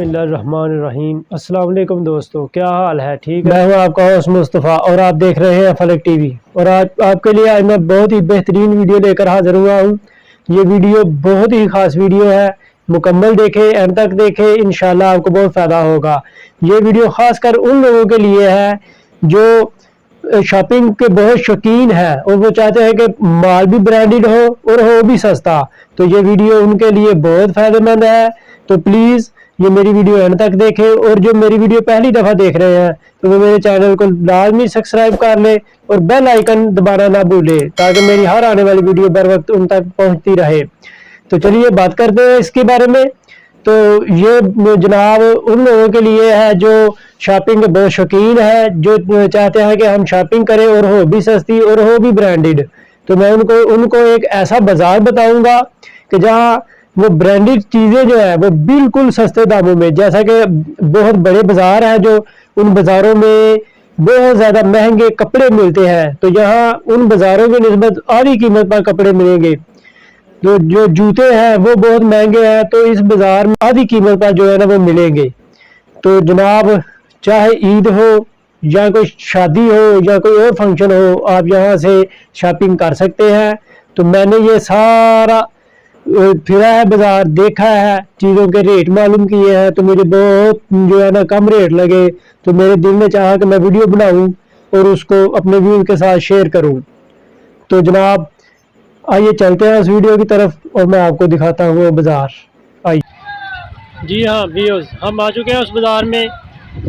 बिस्मिल्लाहिर्रहमानिर्रहीम। अस्सलाम वालेकुम दोस्तों, क्या हाल है? ठीक है। मैं हूँ आपका होस्ट मुस्तफ़ा और आप देख रहे हैं फलक टीवी। और आज आपके लिए आज मैं बहुत ही बेहतरीन वीडियो लेकर हाजिर हुआ हूँ। ये वीडियो बहुत ही ख़ास वीडियो है, मुकम्मल देखें, एंड तक देखें, इंशाल्लाह आपको बहुत फ़ायदा होगा। ये वीडियो ख़ासकर उन लोगों के लिए है जो शॉपिंग के बहुत शौकीन है और वो चाहते हैं कि माल भी ब्रांडेड हो और हो भी सस्ता। तो ये वीडियो उनके लिए बहुत फ़ायदेमंद है। तो प्लीज़ ये मेरी वीडियो एंड तक देखें, और जो मेरी वीडियो पहली दफ़ा देख रहे हैं तो वो मेरे चैनल को लाजमी सब्सक्राइब कर ले और बेल आइकन दबाना ना भूले, ताकि मेरी हर आने वाली वीडियो बर वक्त उन तक पहुंचती रहे। तो चलिए बात करते हैं इसके बारे में। तो ये जनाब उन लोगों के लिए है जो शॉपिंग के बहुत शौकीन है, जो चाहते हैं कि हम शॉपिंग करें और हो भी सस्ती और हो भी ब्रांडेड। तो मैं उनको एक ऐसा बाजार बताऊंगा कि जहां वो ब्रांडेड चीज़ें जो है वो बिल्कुल सस्ते दामों में, जैसा कि बहुत बड़े बाजार है जो उन बाज़ारों में बहुत ज़्यादा महंगे कपड़े मिलते हैं, तो यहाँ उन बाज़ारों की निस्बत आधी कीमत पर कपड़े मिलेंगे। तो जो जूते हैं वो बहुत महंगे हैं, तो इस बाज़ार में आधी कीमत पर जो है ना वो मिलेंगे। तो जनाब चाहे ईद हो या कोई शादी हो या कोई और फंक्शन हो, आप यहाँ से शॉपिंग कर सकते हैं। तो मैंने ये सारा फिरा है बाजार, देखा है, चीज़ों के रेट मालूम किए हैं, तो मुझे बहुत जो है ना कम रेट लगे। तो मेरे दिल ने चाहा कि मैं वीडियो बनाऊं और उसको अपने व्यूअर्स के साथ शेयर करूं। तो जनाब आइए चलते हैं उस वीडियो की तरफ और मैं आपको दिखाता हूँ वो बाज़ार। आइए। जी हाँ व्यूअर्स, हम आ चुके हैं उस बाज़ार में।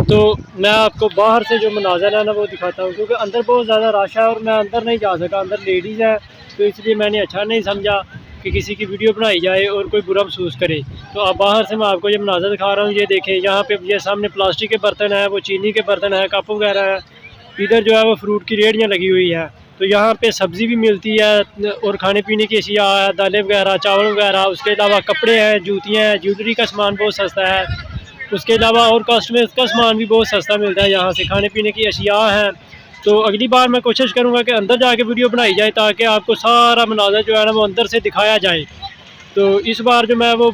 तो मैं आपको बाहर से जो मनाज़र है ना वो दिखाता हूँ, क्योंकि अंदर बहुत ज़्यादा रश है और मैं अंदर नहीं जा सका, अंदर लेडीज़ है, तो इसलिए मैंने अच्छा नहीं समझा कि किसी की वीडियो बनाई जाए और कोई बुरा महसूस करे। तो अब बाहर से मैं आपको ये मनाज़र दिखा रहा हूँ। ये देखें, यहाँ पे ये सामने प्लास्टिक के बर्तन है, वो चीनी के बर्तन है, कप वगैरह है। इधर जो है वो फ्रूट की रेहड़ियाँ लगी हुई है। तो यहाँ पे सब्ज़ी भी मिलती है और खाने पीने की अशिया है, दालें वगैरह, चावल वगैरह। उसके अलावा कपड़े हैं, जूतियाँ हैं, ज्वेलरी का सामान बहुत सस्ता है। उसके अलावा और कॉस्मेटिक्स का सामान भी बहुत सस्ता मिलता है यहाँ से, खाने पीने की अशिया हैं। तो अगली बार मैं कोशिश करूँगा कि अंदर जाके वीडियो बनाई जाए, ताकि आपको सारा मनाज़र जो है ना वो अंदर से दिखाया जाए। तो इस बार जो मैं वो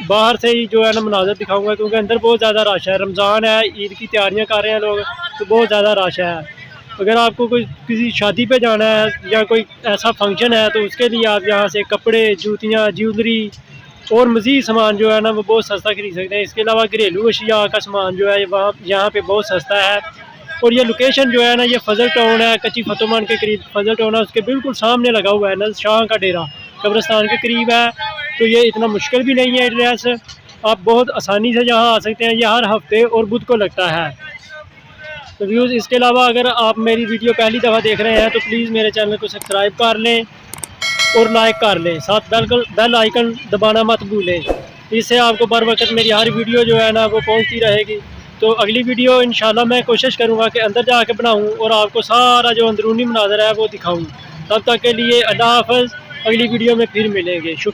बाहर से ही जो है ना मनाज़र दिखाऊंगा, क्योंकि अंदर बहुत ज़्यादा रश है। रमज़ान है, ईद की तैयारियां कर रहे हैं लोग, तो बहुत ज़्यादा रश है। अगर आपको कोई किसी शादी पे जाना है या कोई ऐसा फंक्शन है, तो उसके लिए आप यहाँ से कपड़े, जूतियाँ, ज्वेलरी और मज़ीद सामान जो है ना वो बहुत सस्ता खरीद सकते हैं। इसके अलावा घरेलू अशिया का सामान जो है वहाँ यहाँ पे बहुत सस्ता है। और ये लोकेशन जो है ना, ये फजल टाउन है, कच्ची फतोमान के करीब फजल टाउन है, उसके बिल्कुल सामने लगा हुआ है नल शाह का डेरा, कब्रिस्तान के करीब है। तो ये इतना मुश्किल भी नहीं है एड्रेस, आप बहुत आसानी से यहाँ आ सकते हैं। ये हर हफ्ते और बुध को लगता है। तो व्यूज़, इसके अलावा अगर आप मेरी वीडियो पहली दफ़ा देख रहे हैं तो प्लीज़ मेरे चैनल को सब्सक्राइब कर लें और लाइक कर लें, साथ बेल आइकन दबाना मत भूलें। इससे आपको बर वक्त मेरी हर वीडियो जो है ना वो पहुंचती रहेगी। तो अगली वीडियो इंशाल्लाह मैं कोशिश करूंगा कि अंदर जाके बनाऊं और आपको सारा जो अंदरूनी मनाज़र है वो दिखाऊं। तब तक के लिए अल्लाह हाफ़िज़, अगली वीडियो में फिर मिलेंगे। शुक्रिया।